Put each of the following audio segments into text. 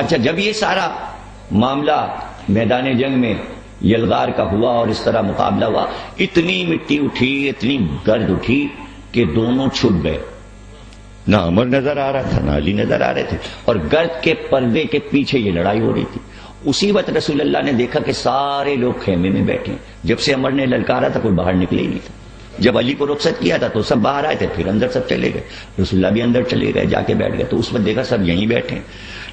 اچھا، جب یہ سارا معاملہ میدان جنگ میں یلغار کا ہوا اور اس طرح مقابلہ ہوا، اتنی مٹی اٹھی، اتنی گرد اٹھی کہ دونوں چھپ گئے. نہ عمر نظر آ رہا تھا نہ علی نظر آ رہے تھے، اور گرد کے پردے کے پیچھے یہ لڑائی ہو رہی تھی. اسی وقت رسول اللہ نے دیکھا کہ سارے لوگ خیمے میں بیٹھے. جب سے عمر نے للکارا تھا کوئی باہر نکلے ہی نہیں تھا. جب علی کو رخصت کیا تھا تو سب باہر آئے تھے، پھر اندر سب چلے گئے. رسول اللہ بھی اندر چلے گئے، جا کے بیٹھ گئے. تو اس وقت دیکھا سب یہیں بیٹھے،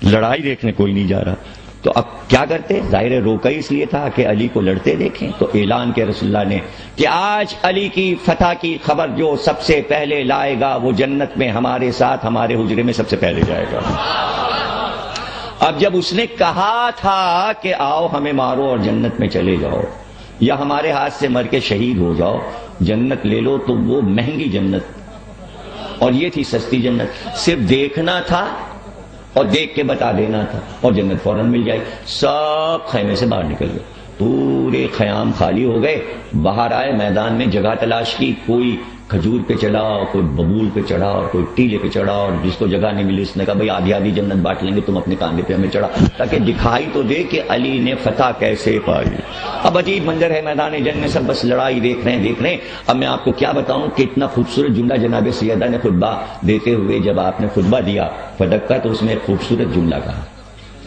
لڑائی دیکھنے کوئی نہیں جا رہا. تو اب کیا کرتے؟ ظاہر روکا اس لیے تھا کہ علی کو لڑتے دیکھیں. تو اعلان کیا رسول اللہ نے کہ آج علی کی فتح کی خبر جو سب سے پہلے لائے گا وہ جنت میں ہمارے ساتھ ہمارے حجرے میں سب سے پہلے جائے گا. اب جب اس نے کہا تھا کہ آؤ ہمیں مارو اور جنت میں چلے جاؤ، یا ہمارے ہاتھ سے مر کے شہید ہو جاؤ، جنت لے لو، تو وہ مہنگی جنت اور یہ تھی سستی جنت. صرف دیکھنا تھا اور دیکھ کے بتا دینا تھا اور جنت فوراً مل جائے. سب خیمے سے باہر نکل گئے، پورے خیام خالی ہو گئے. باہر آئے، میدان میں جگہ تلاش کی. کوئی کھجور پہ چڑھا، کوئی ببول پہ چڑھا، اور کوئی ٹیلے پہ چڑھا، اور جس کو جگہ نہیں ملی اس نے کہا بھائی آدھی آدھی جنت بانٹ لیں گے، تم اپنے کاندھے پہ ہمیں چڑھا، تاکہ دکھائی تو دے کہ علی نے فتح کیسے پائی. اب عجیب منظر ہے میدان جنگ میں، سب بس لڑائی دیکھ رہے ہیں. اب میں آپ کو کیا بتاؤں کہ اتنا خوبصورت جملہ جناب سیدہ نے خطبہ دیتے ہوئے جب آپ نے خطبہ دیا فتح کا، تو اس میں ایک خوبصورت جملہ کہا.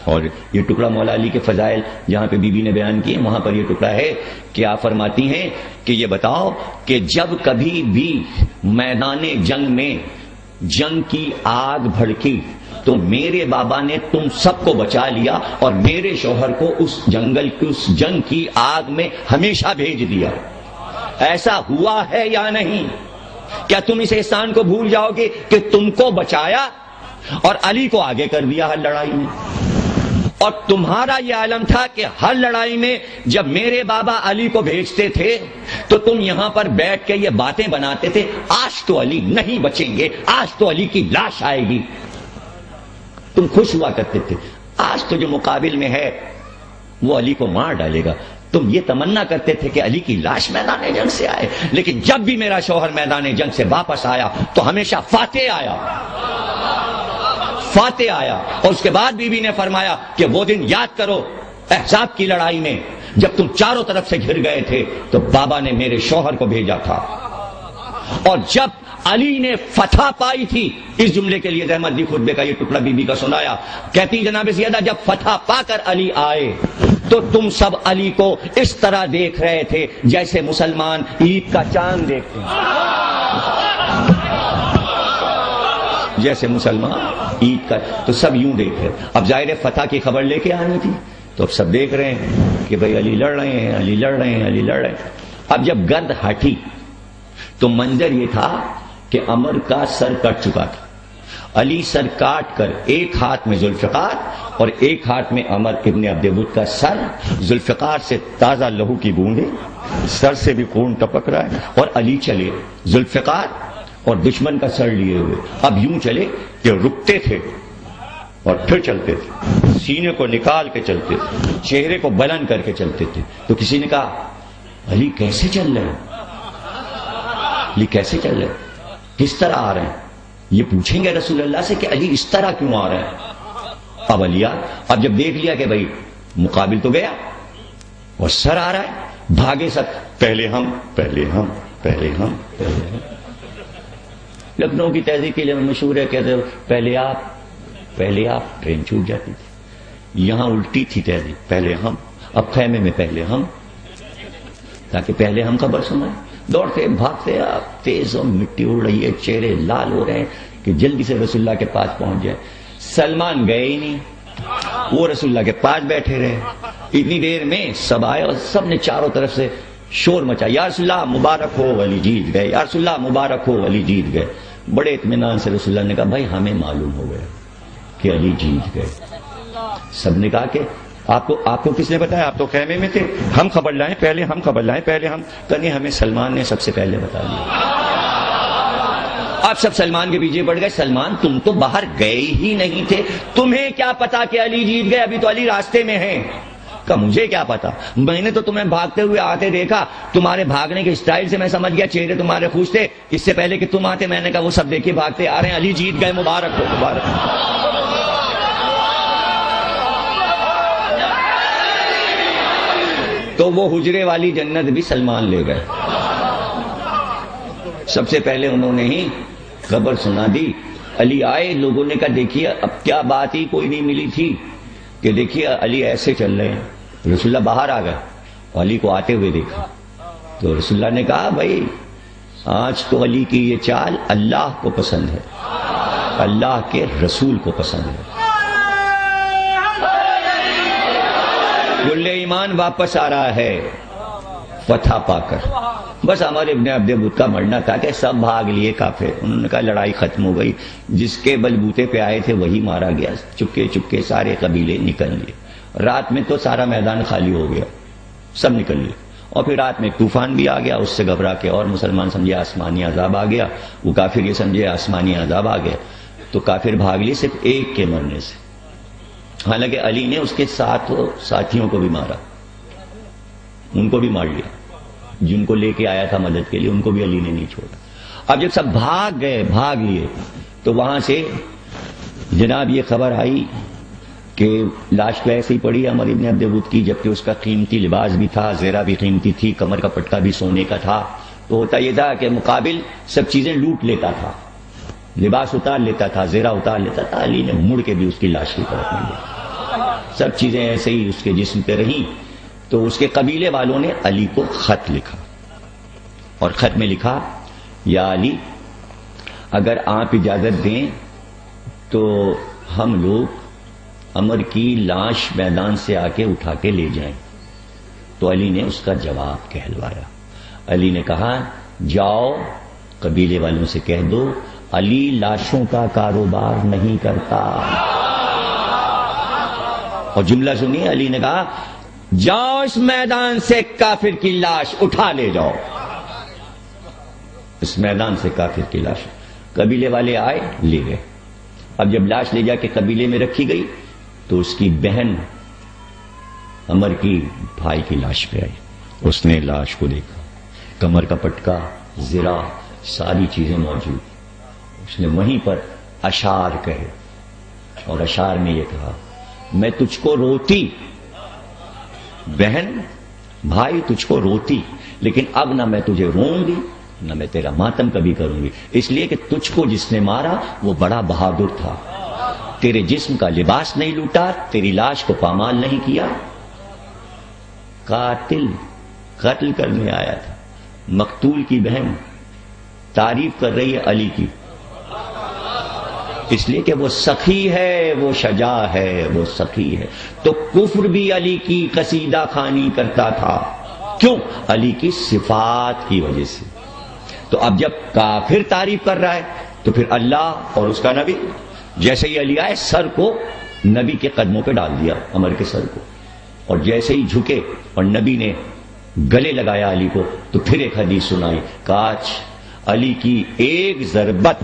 اور یہ ٹکڑا مولا علی کے فضائل جہاں پہ بی بی نے بیان کیے وہاں پر یہ ٹکڑا ہے کہ آپ فرماتی ہیں کہ یہ بتاؤ کہ جب کبھی بھی میدان جنگ میں جنگ کی آگ بھڑکی تو میرے بابا نے تم سب کو بچا لیا اور میرے شوہر کو اس جنگ کی آگ میں ہمیشہ بھیج دیا. ایسا ہوا ہے یا نہیں؟ کیا تم اس احسان کو بھول جاؤ گے کہ تم کو بچایا اور علی کو آگے کر دیا ہر لڑائی میں؟ اور تمہارا یہ عالم تھا کہ ہر لڑائی میں جب میرے بابا علی کو بھیجتے تھے تو تم یہاں پر بیٹھ کے یہ باتیں بناتے تھے، آج تو علی نہیں بچیں گے، آج تو علی کی لاش آئے گی. تم خوش ہوا کرتے تھے. آج تو جو مقابل میں ہے وہ علی کو مار ڈالے گا. تم یہ تمنا کرتے تھے کہ علی کی لاش میدان جنگ سے آئے، لیکن جب بھی میرا شوہر میدان جنگ سے واپس آیا تو ہمیشہ فاتح آیا. اور اس کے بعد بی بی نے فرمایا کہ وہ دن یاد کرو احزاب کی لڑائی میں جب تم چاروں طرف سے گھر گئے تھے تو بابا نے میرے شوہر کو بھیجا تھا. اور جب علی نے فتح پائی تھی، اس جملے کے لیے احمد دی خطبے کا یہ ٹکڑا بی بی کا سنایا. کہتی جناب سیدہ جب فتح پا کر علی آئے تو تم سب علی کو اس طرح دیکھ رہے تھے جیسے مسلمان عید کا چاند دیکھتے ہیں. جیسے مسلمان عید کا، تو سب یوں دیکھ رہے. اب ظاہر فتح کی خبر لے کے آنی تھی تو اب سب دیکھ رہے ہیں کہ بھئی علی لڑ رہے ہیں، علی لڑ رہے ہیں، علی لڑ رہے ہیں. اب جب گرد ہٹی تو منظر یہ تھا کہ عمر کا سر کٹ چکا تھا. علی سر کاٹ کر ایک ہاتھ میں ذوالفقار اور ایک ہاتھ میں عمر ابن عبد ود کا سر، ذوالفقار سے تازہ لہو کی بوندیں، سر سے بھی خون ٹپک رہا ہے. اور علی چلے ذوالفقار اور دشمن کا سر لیے ہوئے. اب یوں چلے کہ رکتے تھے اور پھر چلتے تھے، سینے کو نکال کے چلتے تھے، چہرے کو بلند کر کے چلتے تھے. تو کسی نے کہا علی کیسے چل رہے ہیں، علی کیسے چل رہے ہیں، کس طرح آ رہے ہیں؟ یہ پوچھیں گے رسول اللہ سے کہ علی اس طرح کیوں آ رہے ہیں. اب علی اب جب دیکھ لیا کہ بھائی مقابل تو گیا اور سر آ رہا ہے، بھاگے سب، پہلے ہم پہلے ہم پہلے ہم پہلے ہم. لکھنؤ کی تہذیب کے لیے مشہور ہے، کہتے پہلے آپ ٹرین چھوٹ جاتی تھی. یہاں الٹی تھی تہذیب، پہلے ہم. اب خیمے میں پہلے ہم، تاکہ پہلے ہم خبر سنائیں. دوڑتے بھاگتے آپ تیز، اور مٹی اڑ رہی ہے، چہرے لال ہو رہے ہیں کہ جلدی سے رسول اللہ کے پاس پہنچ جائے. سلمان گئے ہی نہیں، وہ رسول اللہ کے پاس بیٹھے رہے. اتنی دیر میں سب آئے اور سب نے چاروں طرف سے شور مچا، یا رسول اللہ مبارک ہو علی جیت گئے، یا رسول اللہ مبارک ہو علی جیت گئے. بڑے اطمینان سے رسول اللہ نے کہا بھائی ہمیں معلوم ہو گیا کہ علی جیت گئے. سب نے کہا کہ آپ کو کس نے بتایا؟ آپ تو خیمے میں تھے. ہم خبر لائیں پہلے، ہم خبر لائیں پہلے ہم. تو نہیں، ہمیں سلمان نے سب سے پہلے بتا دیا. آپ سب سلمان کے پیچھے پڑ گئے. سلمان تم تو باہر گئے ہی نہیں تھے، تمہیں کیا پتا کہ علی جیت گئے؟ ابھی تو علی راستے میں ہیں. کہ مجھے کیا پتا، میں نے تو تمہیں بھاگتے ہوئے آتے دیکھا، تمہارے بھاگنے کے اسٹائل سے میں سمجھ گیا چہرے تمہارے خوش تھے. اس سے پہلے کہ تم آتے میں نے کہا وہ سب دیکھیے بھاگتے آ رہے ہیں، علی جیت گئے، مبارک ہو مبارک ہو. تو وہ حجرے والی جنت بھی سلمان لے گئے. سب سے پہلے انہوں نے ہی خبر سنا دی. علی آئے, لوگوں نے کہا دیکھیے اب کیا بات ہی کوئی نہیں ملی تھی کہ دیکھیے علی ایسے چل رہے ہیں. رسول اللہ باہر آ گئے, علی کو آتے ہوئے دیکھا تو رسول اللہ نے کہا بھائی آج تو علی کی یہ چال اللہ کو پسند ہے, اللہ کے رسول کو پسند ہے. کل ایمان واپس آ رہا ہے فتح پا کر. بس ہمارے ابن عبد بود کا مرنا تھا کہ سب بھاگ لیے کافر. انہوں نے کہا لڑائی ختم ہو گئی, جس کے بلبوتے پہ آئے تھے وہی مارا گیا. چپکے چپکے سارے قبیلے نکل لیے. رات میں تو سارا میدان خالی ہو گیا, سب نکل لیے. اور پھر رات میں طوفان بھی آ گیا, اس سے گھبرا کے اور مسلمان سمجھے آسمانی عذاب آ گیا, وہ کافر یہ سمجھے آسمانی عذاب آ گیا. تو کافر بھاگ لیے صرف ایک کے مرنے سے. حالانکہ علی نے اس کے ساتھیوں کو بھی مارا, ان کو بھی مار لیا, جن کو لے کے آیا تھا مدد کے لیے ان کو بھی علی نے نہیں چھوڑا. اب جب سب بھاگ گئے, بھاگ لیے, تو وہاں سے جناب یہ خبر آئی کہ لاش تو ایسے ہی پڑی عمر ابن عبد بود کی, جبکہ اس کا قیمتی لباس بھی تھا, زیرہ بھی قیمتی تھی, کمر کا پٹکا بھی سونے کا تھا. تو ہوتا یہ تھا کہ مقابل سب چیزیں لوٹ لیتا تھا, لباس اتار لیتا تھا, زیرہ اتار لیتا تھا. علی نے مڑ کے بھی اس کی لاش کی طرف نہیں لیا, سب چیزیں ایسے ہی اس کے جسم پہ رہیں. تو اس کے قبیلے والوں نے علی کو خط لکھا, اور خط میں لکھا یا علی اگر آپ اجازت دیں تو ہم لوگ عمر کی لاش میدان سے آ کے اٹھا کے لے جائیں. تو علی نے اس کا جواب کہلوایا. علی نے کہا جاؤ قبیلے والوں سے کہہ دو علی لاشوں کا کاروبار نہیں کرتا. اور جملہ سنیے, علی نے کہا جاؤ اس میدان سے کافر کی لاش اٹھا لے جاؤ. اس میدان سے کافر کی لاش قبیلے والے آئے, لے گئے. اب جب لاش لے جا کے قبیلے میں رکھی گئی تو اس کی بہن عمر کی بھائی کی لاش پہ آئی. اس نے لاش کو دیکھا, کمر کا پٹکا, زرہ, ساری چیزیں موجود. اس نے وہیں پر اشعار کہے, اور اشعار میں یہ کہا میں تجھ کو روتی بہن, بھائی تجھ کو روتی, لیکن اب نہ میں تجھے روں گی نہ میں تیرا ماتم کبھی کروں گی, اس لیے کہ تجھ کو جس نے مارا وہ بڑا بہادر تھا, تیرے جسم کا لباس نہیں لوٹا, تیری لاش کو پامال نہیں کیا. قاتل قتل کرنے آیا تھا. مقتول کی بہن تعریف کر رہی ہے علی کی, اس لیے کہ وہ سخی ہے, وہ شجاع ہے, وہ سخی ہے. تو کفر بھی علی کی قصیدہ خوانی کرتا تھا. کیوں؟ علی کی صفات کی وجہ سے. تو اب جب کافر تعریف کر رہا ہے تو پھر اللہ اور اس کا نبی, جیسے ہی علی آئے سر کو نبی کے قدموں پہ ڈال دیا, عمر کے سر کو, اور جیسے ہی جھکے اور نبی نے گلے لگایا علی کو, تو پھر ایک حدیث سنائی, کاش علی کی ایک ضربت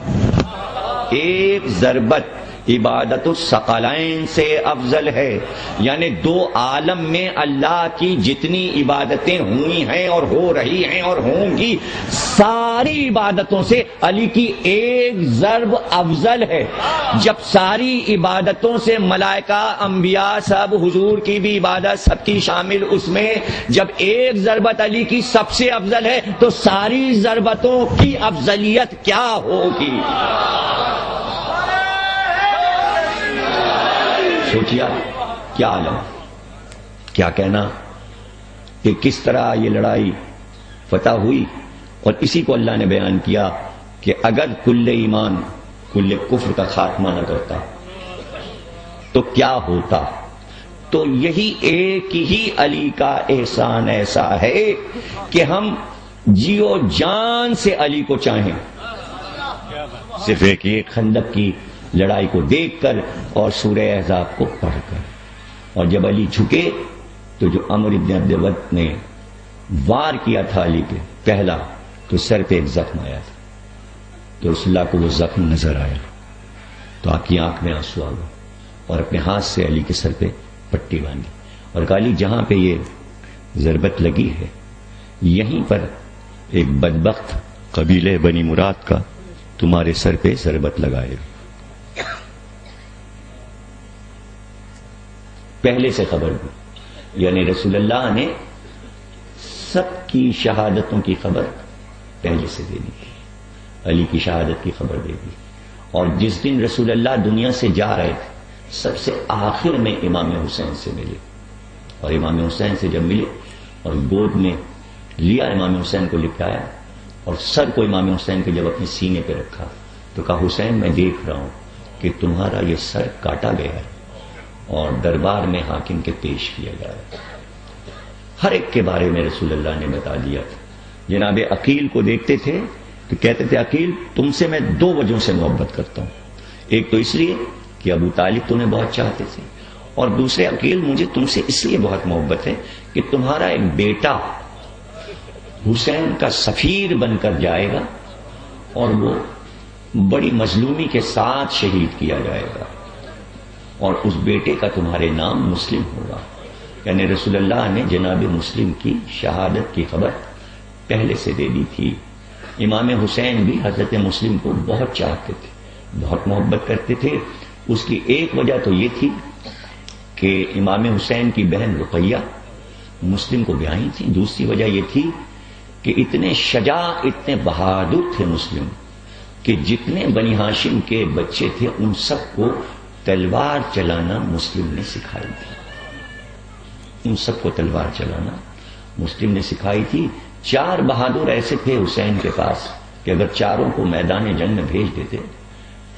عبادت الثقلین سے افضل ہے. یعنی دو عالم میں اللہ کی جتنی عبادتیں ہوئی ہیں اور ہو رہی ہیں اور ہوں گی, ساری عبادتوں سے علی کی ایک ضرب افضل ہے. جب ساری عبادتوں سے ملائکہ, انبیاء سب, حضور کی بھی عبادت سب کی شامل اس میں, جب ایک ضربت علی کی سب سے افضل ہے تو ساری ضربتوں کی افضلیت کیا ہوگی. سوچیا کیا عالم, کیا کہنا کہ کس طرح یہ لڑائی فتح ہوئی. اور اسی کو اللہ نے بیان کیا کہ اگر کل ایمان کل کفر کا خاتمہ نہ کرتا تو کیا ہوتا. تو یہی ایک ہی علی کا احسان ایسا ہے کہ ہم جیو جان سے علی کو چاہیں, صرف ایک خندق کی لڑائی کو دیکھ کر اور سورہ احزاب کو پڑھ کر. اور جب علی جھکے تو جو عمر ابن عبد بود نے وار کیا تھا علی پہ پہلا, تو سر پہ ایک زخم آیا تھا, تو رسول اللہ کو وہ زخم نظر آیا تو آپ کی آنکھ میں آنسو آ گئے, اور اپنے ہاتھ سے علی کے سر پہ پٹی باندھی اور کہا علی جہاں پہ یہ ضربت لگی ہے یہیں پر ایک بدبخت قبیلے بنی مراد کا تمہارے سر پہ ضربت لگائے. پہلے سے خبر دی, یعنی رسول اللہ نے سب کی شہادتوں کی خبر پہلے سے دے دی تھی. علی کی شہادت کی خبر دے دی. اور جس دن رسول اللہ دنیا سے جا رہے تھے سب سے آخر میں امام حسین سے ملے. اور امام حسین سے جب ملے اور گود میں لیا امام حسین کو لپٹایا اور سر کو امام حسین کے جب اپنے سینے پہ رکھا تو کہا حسین میں دیکھ رہا ہوں کہ تمہارا یہ سر کاٹا گیا ہے اور دربار میں حاکم کے پیش کیا گیا ہے. ہر ایک کے بارے میں رسول اللہ نے بتا دیا تھا. جناب عقیل کو دیکھتے تھے تو کہتے تھے عقیل تم سے میں 2 وجہوں سے محبت کرتا ہوں. ایک تو اس لیے کہ ابو طالب تمہیں بہت چاہتے تھے اور دوسرے عقیل مجھے تم سے اس لیے بہت محبت ہے کہ تمہارا ایک بیٹا حسین کا سفیر بن کر جائے گا اور وہ بڑی مظلومی کے ساتھ شہید کیا جائے گا اور اس بیٹے کا تمہارے نام مسلم ہوگا. یعنی رسول اللہ نے جناب مسلم کی شہادت کی خبر پہلے سے دے دی تھی. امام حسین بھی حضرت مسلم کو بہت چاہتے تھے, بہت محبت کرتے تھے. اس کی ایک وجہ تو یہ تھی کہ امام حسین کی بہن رقیہ مسلم کو بیاہی تھی. دوسری وجہ یہ تھی کہ اتنے شجاع اتنے بہادر تھے مسلم کہ جتنے بنی ہاشم کے بچے تھے ان سب کو تلوار چلانا مسلم نے سکھائی تھی. ان سب کو تلوار چلانا مسلم نے سکھائی تھی. 4 بہادر ایسے تھے حسین کے پاس کہ اگر چاروں کو میدان جنگ میں بھیج دیتے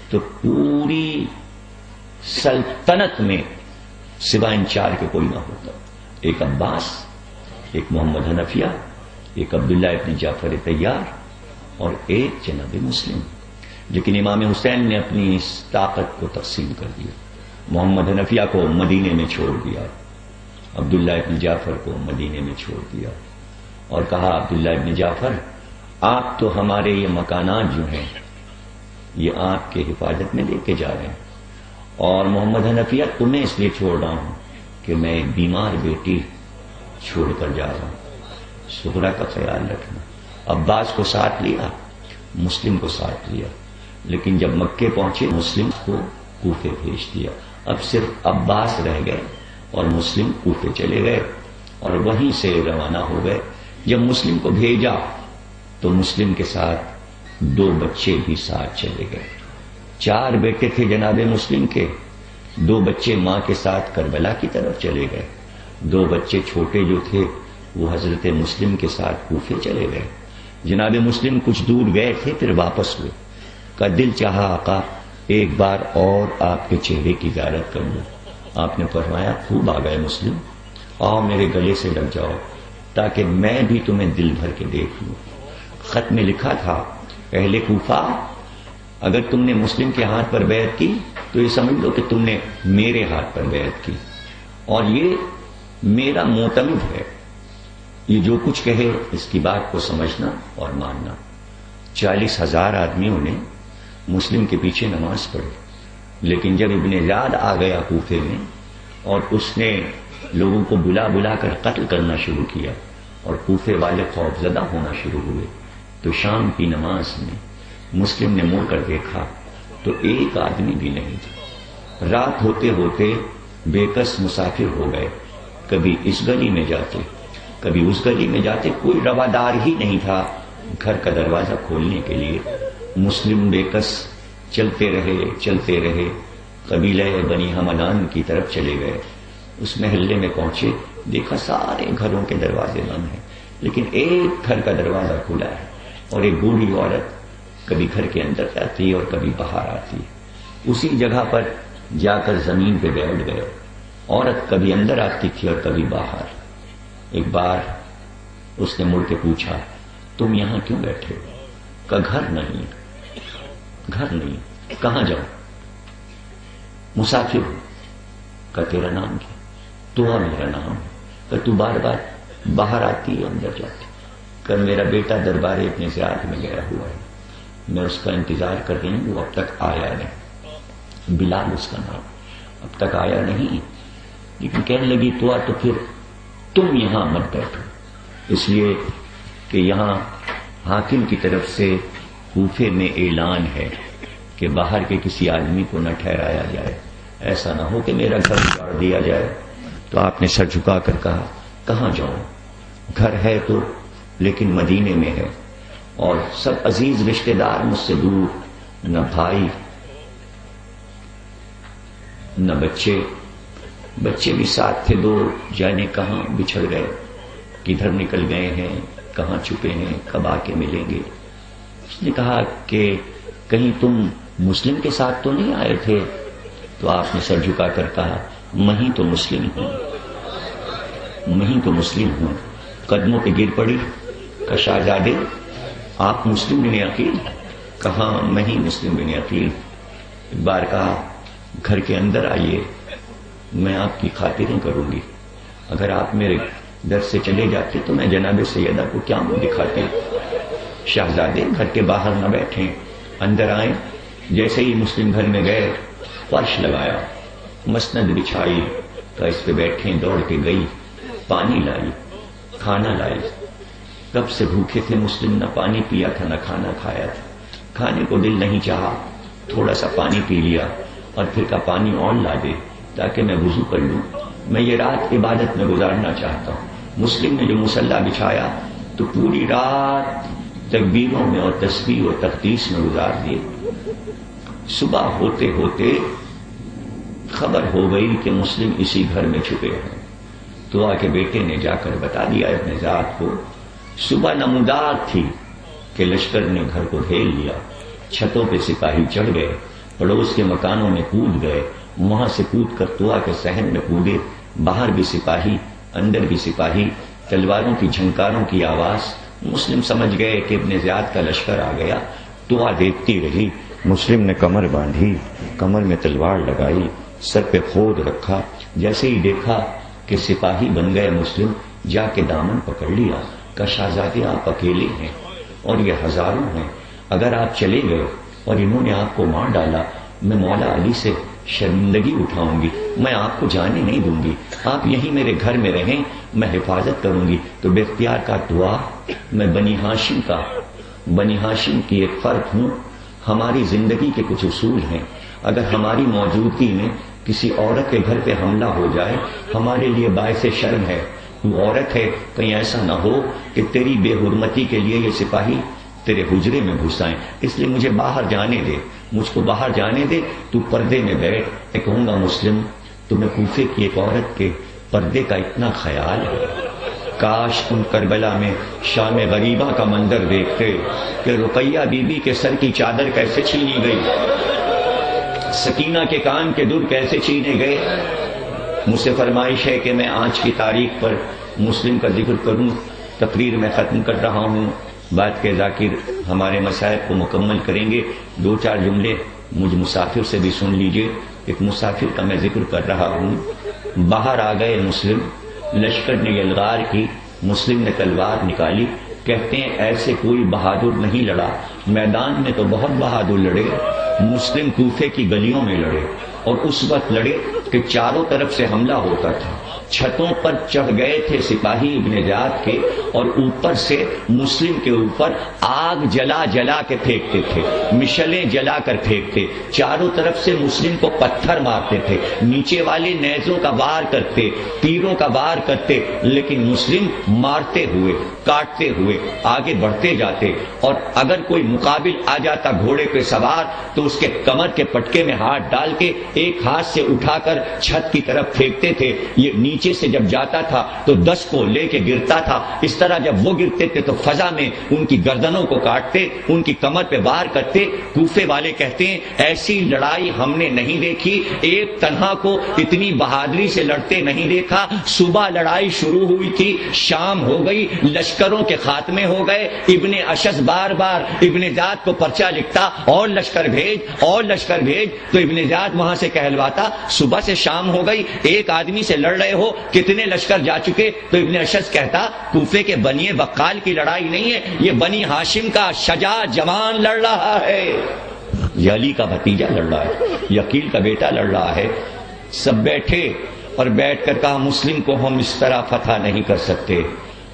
تو پوری سلطنت میں سوائے ان 4 کے کوئی نہ ہوتا. ایک عباس, ایک محمد حنفیہ, ایک عبداللہ ابن جعفر طیار اور ایک جناب مسلم. لیکن امام حسین نے اپنی اس طاقت کو تقسیم کر دیا. محمد حنفیہ کو مدینے میں چھوڑ دیا, عبداللہ ابن جعفر کو مدینے میں چھوڑ دیا اور کہا عبداللہ ابن جعفر آپ تو ہمارے یہ مکانات جو ہیں یہ آپ کے حفاظت میں لے کے جا رہے ہیں اور محمد حنفیہ تمہیں اس لیے چھوڑ رہا ہوں کہ میں ایک بیمار بیٹی چھوڑ کر جا رہا ہوں, سغرا کا خیال رکھنا. عباس کو ساتھ لیا, مسلم کو ساتھ لیا, لیکن جب مکے پہنچے مسلم کو کوفے بھیج دیا. اب صرف عباس رہ گئے اور مسلم کوفے چلے گئے اور وہیں سے روانہ ہو گئے. جب مسلم کو بھیجا تو مسلم کے ساتھ 2 بچے بھی ساتھ چلے گئے. 4 بیٹے تھے جناب مسلم کے, 2 بچے ماں کے ساتھ کربلا کی طرف چلے گئے, 2 بچے چھوٹے جو تھے وہ حضرت مسلم کے ساتھ کوفے چلے گئے. جناب مسلم کچھ دور گئے تھے پھر واپس ہوئے. کا دل چاہا آقا ایک بار اور آپ کے چہرے کی زیارت کر لوں. آپ نے فرمایا خوب آ گئے مسلم, آؤ میرے گلے سے لگ جاؤ تاکہ میں بھی تمہیں دل بھر کے دیکھ لوں. خط میں لکھا تھا اہل کوفہ اگر تم نے مسلم کے ہاتھ پر بیعت کی تو یہ سمجھ لو کہ تم نے میرے ہاتھ پر بیعت کی اور یہ میرا معتمد ہے, یہ جو کچھ کہے اس کی بات کو سمجھنا اور ماننا. 40,000 آدمیوں نے مسلم کے پیچھے نماز پڑھی, لیکن جب ابن زیاد آ گیا کوفے میں اور اس نے لوگوں کو بلا بلا کر قتل کرنا شروع کیا اور کوفے والے خوف زدہ ہونا شروع ہوئے تو شام کی نماز میں مسلم نے مڑ کر دیکھا تو ایک آدمی بھی نہیں تھا. رات ہوتے ہوتے بے کس مسافر ہو گئے, کبھی اس گلی میں جاتے کبھی اس گلی میں جاتے, کوئی روادار ہی نہیں تھا گھر کا دروازہ کھولنے کے لیے. مسلم بے کس چلتے رہے قبیلہ بنی حمدان کی طرف چلے گئے. اس محلے میں پہنچے, دیکھا سارے گھروں کے دروازے بند ہیں لیکن ایک گھر کا دروازہ کھلا ہے اور ایک بوڑھی عورت کبھی گھر کے اندر جاتی اور کبھی باہر آتی. اسی جگہ پر جا کر زمین پہ بیٹھ گئے. عورت کبھی اندر آتی تھی اور کبھی باہر. ایک بار اس نے مڑ کے پوچھا تم یہاں کیوں بیٹھے ہو؟ کہ گھر نہیں. کہاں جاؤ؟ مسافر ہوں. کہ تیرا نام کیا؟ تو میرا نام. کہ تو بار بار باہر آتی ہے اندر جاتی. کہ میرا بیٹا دربار ابن زیاد میں گیا ہوا ہے, میں اس کا انتظار کر رہی ہوں, وہ اب تک آیا نہیں. بلال اس کا نام, اب تک آیا نہیں. لیکن کہنے لگی تو پھر تم یہاں مت بیٹھو, اس لیے کہ یہاں حاکم کی طرف سے کوفے میں اعلان ہے کہ باہر کے کسی آدمی کو نہ ٹھہرایا جائے, ایسا نہ ہو کہ میرا گھر اجاڑ دیا جائے. تو آپ نے سر جھکا کر کہا کہاں جاؤں؟ گھر ہے تو لیکن مدینے میں ہے، اور سب عزیز رشتہ دار مجھ سے دور، نہ بھائی نہ بچے بھی ساتھ تھے، دو جانے کہاں بچھڑ گئے، کدھر نکل گئے ہیں، کہاں چھپے ہیں، کب آ کے ملیں گے۔ اس نے کہا کہ کہیں تم مسلم کے ساتھ تو نہیں آئے تھے؟ تو آپ نے سر جھکا کر کہا میں ہی تو مسلم ہوں۔ قدموں پہ گر پڑی کہ شہزادے آپ مسلم بن عقیل؟ کہا میں ہی مسلم بن عقیل۔ ایک بار کہا گھر کے اندر آئیے، میں آپ کی خاطریں کروں گی، اگر آپ میرے در سے چلے جاتے تو میں جناب سیدہ کو کیا منہ دکھاتے۔ شہزادے گھر کے باہر نہ بیٹھیں، اندر آئیں۔ جیسے ہی مسلم گھر میں گئے، فرش لگایا، مسند بچھائی، تو اس پہ بیٹھیں، دوڑ کے گئی، پانی لائی، کھانا لائی۔ کب سے بھوکے تھے مسلم، نہ پانی پیا تھا نہ کھانا کھایا تھا، کھانے کو دل نہیں چاہا، تھوڑا سا پانی پی لیا اور پھر کا پانی اور لا دے تاکہ میں وضو کر لوں، میں یہ رات عبادت میں گزارنا چاہتا ہوں۔ مسلم نے جو مصلی بچھایا تو پوری رات تکبیروں میں اور تسبیح اور تقدیس میں گزار دیے۔ صبح ہوتے ہوتے خبر ہو گئی کہ مسلم اسی گھر میں چھپے ہیں، تو آ کے بیٹے نے جا کر بتا دیا ابن ذات کو۔ صبح نمودار تھی کہ لشکر نے گھر کو گھیر لیا، چھتوں پہ سپاہی چڑھ گئے، پڑوس کے مکانوں میں کود گئے، وہاں سے کود کر طوا کے صحن میں کودے، باہر بھی سپاہی اندر بھی سپاہی، تلواروں کی جھنکاروں کی آواز۔ مسلم سمجھ گئے کہ ابن زیاد کا لشکر آ گیا۔ طوا دیکھتی رہی، مسلم نے کمر باندھی، کمر میں تلوار لگائی، سر پہ خود رکھا۔ جیسے ہی دیکھا کہ سپاہی بن گئے مسلم، جا کے دامن پکڑ لیا کہ شہزادے آپ اکیلے ہیں اور یہ ہزاروں ہیں، اگر آپ چلے گئے اور انہوں نے آپ کو مار ڈالا، میں مولا علی سے شرمندگی اٹھاؤں گی، میں آپ کو جانے نہیں دوں گی، آپ یہیں میرے گھر میں رہیں، میں حفاظت کروں گی۔ تو بے اختیار کا دعا، میں بنی ہاشم کی ایک فرد ہوں، ہماری زندگی کے کچھ اصول ہیں، اگر ہماری موجودگی میں کسی عورت کے گھر پہ حملہ ہو جائے ہمارے لیے باعث شرم ہے، تو عورت ہے، کہیں ایسا نہ ہو کہ تیری بے حرمتی کے لیے یہ سپاہی تیرے حجرے میں گھسائیں، اس لیے مجھے باہر جانے دے، مجھ کو باہر جانے دے، تو پردے میں بیٹھ۔ میں کہوں گا مسلم تمہیں کوفے کی ایک عورت کے پردے کا اتنا خیال ہے، کاش تم کربلا میں شام غریبہ کا منظر دیکھتے کہ رقیہ بی بی کے سر کی چادر کیسے چھینی گئی، سکینہ کے کان کے در کیسے چھینے گئے۔ مجھ سے فرمائش ہے کہ میں آج کی تاریخ پر مسلم کا ذکر کروں، تقریر میں ختم کر رہا ہوں، بات کے ذاکر ہمارے مسائل کو مکمل کریں گے۔ دو چار جملے مجھ مسافر سے بھی سن لیجئے۔ ایک مسافر کا میں ذکر کر رہا ہوں۔ باہر آ گئے مسلم، لشکر نے یلغار کی، مسلم نے تلوار نکالی، کہتے ہیں ایسے کوئی بہادر نہیں لڑا، میدان میں تو بہت بہادر لڑے، مسلم کوفے کی گلیوں میں لڑے، اور اس وقت لڑے کہ چاروں طرف سے حملہ ہوتا تھا، چھتوں پر چڑھ گئے تھے سپاہی ابن زیاد کے، اور اوپر سے مسلم کے اوپر آگ جلا جلا کے پھینکتے تھے، مشلیں جلا کر پھینکتے، چاروں طرف سے مسلم کو پتھر مارتے تھے، نیچے والے نیزوں کا وار کرتے، تیروں کا وار کرتے، لیکن مسلم مارتے ہوئے کاٹتے ہوئے آگے بڑھتے جاتے، اور اگر کوئی مقابل آ جاتا گھوڑے پہ سوار تو اس کے کمر کے پٹکے میں ہاتھ ڈال کے ایک ہاتھ سے اٹھا کر چھت کی طرف پھینکتے تھے، یہ نیچے سے جب جاتا تھا تو 10 کو لے کے گرتا تھا، اس طرح جب وہ گرتے تھے تو فضا میں ان کی گردنوں کو کاٹتے، ان کی کمر پہ وار کرتے۔ کوفے والے کہتے ہیں ایسی لڑائی ہم نے نہیں دیکھی، ایک تنہا کو اتنی بہادری سے لڑتے نہیں دیکھا۔ صبح لڑائی شروع ہوئی تھی، شام ہو گئی، لشکروں کے خاتمے ہو گئے، ابن اشعث بار بار ابن زیاد کو پرچہ لکھتا اور لشکر بھیج اور لشکر بھیج، تو ابن زیاد وہاں سے کہلواتا صبح سے شام ہو گئی، ایک آدمی سے لڑ رہے ہو، کتنے لشکر جا چکے؟ تو ابن اشعث کہتا کوفے کے بنی بقال کی لڑائی نہیں ہے، یہ بنی ہاشم کا شجاع جوان لڑ رہا ہے، یہ علی کا بھتیجا لڑ رہا ہے، یہ عقیل کا بیٹا لڑ رہا ہے۔ سب بیٹھے اور بیٹھ کر کہا مسلم کو ہم اس طرح فتح نہیں کر سکتے،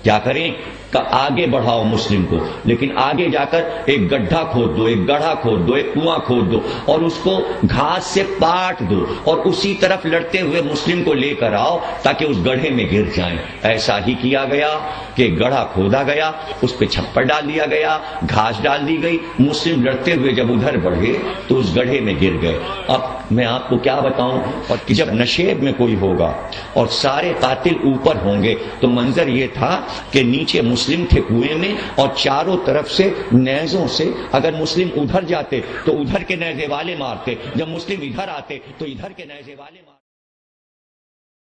کیا کریں؟ کہ آگے بڑھاؤ مسلم کو، لیکن آگے جا کر ایک گڈھا کھود دو، ایک گڑھا کھود دو، ایک کنواں کھود دو اور اس کو گھاس سے پاٹ دو اور اسی طرف لڑتے ہوئے مسلم کو لے کر آؤ تاکہ اس گڑھے میں گر جائیں۔ ایسا ہی کیا گیا کہ گڑھا کھودا گیا، اس پہ چھپر ڈال دیا گیا، گھاس ڈال دی گئی، مسلم لڑتے ہوئے جب ادھر بڑھے تو اس گڑھے میں گر گئے۔ اب میں آپ کو کیا بتاؤں، اور جب نشیب میں کوئی ہوگا اور سارے قاتل اوپر ہوں گے تو منظر یہ تھا کہ نیچے مسلم تھے کنویں میں اور چاروں طرف سے نیزوں سے اگر مسلم ادھر جاتے تو ادھر کے نیزے والے مارتے، جب مسلم ادھر آتے تو ادھر کے نیزے والے مارتے۔